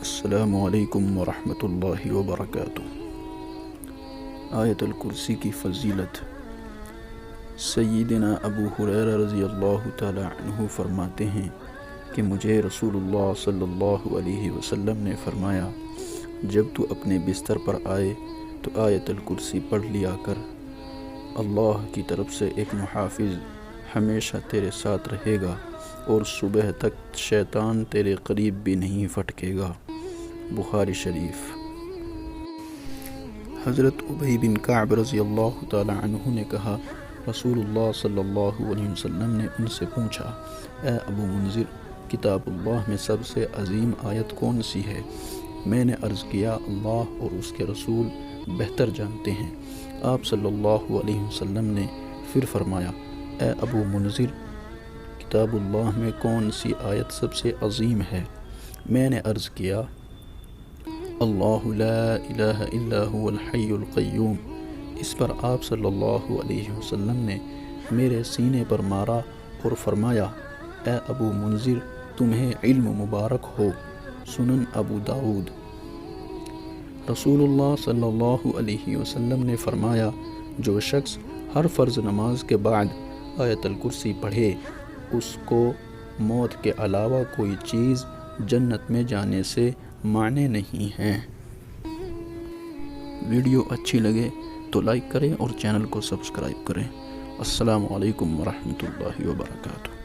السلام علیکم ورحمۃ اللہ وبرکاتہ۔ آیت الکرسی کی فضیلت۔ سیدنا ابو ہریرہ رضی اللہ تعالی عنہ فرماتے ہیں کہ مجھے رسول اللہ صلی اللہ علیہ وسلم نے فرمایا، جب تو اپنے بستر پر آئے تو آیت الکرسی پڑھ لیا کر، اللہ کی طرف سے ایک محافظ ہمیشہ تیرے ساتھ رہے گا اور صبح تک شیطان تیرے قریب بھی نہیں پھٹکے گا۔ بخاری شریف۔ حضرت ابی بن کعب رضی اللہ تعالی عنہ نے کہا، رسول اللہ صلی اللہ علیہ وسلم نے ان سے پوچھا، اے ابو منذر، کتاب اللہ میں سب سے عظیم آیت کون سی ہے؟ میں نے عرض کیا، اللہ اور اس کے رسول بہتر جانتے ہیں۔ آپ صلی اللہ علیہ وسلم نے پھر فرمایا، اے ابو منذر، کتاب اللہ میں کون سی آیت سب سے عظیم ہے؟ میں نے عرض کیا، اللہ لا الہ الا هو الحی القیوم۔ اس پر آپ صلی اللہ علیہ وسلم نے میرے سینے پر مارا اور فرمایا، اے ابو منذر، تمہیں علم مبارک ہو۔ سنن ابو داؤد۔ رسول اللہ صلی اللہ علیہ وسلم نے فرمایا، جو شخص ہر فرض نماز کے بعد آیت الکرسی پڑھے، اس کو موت کے علاوہ کوئی چیز جنت میں جانے سے مانع نہیں ہیں۔ ویڈیو اچھی لگے تو لائک کریں اور چینل کو سبسکرائب کریں۔ السلام علیکم ورحمۃ اللہ وبرکاتہ۔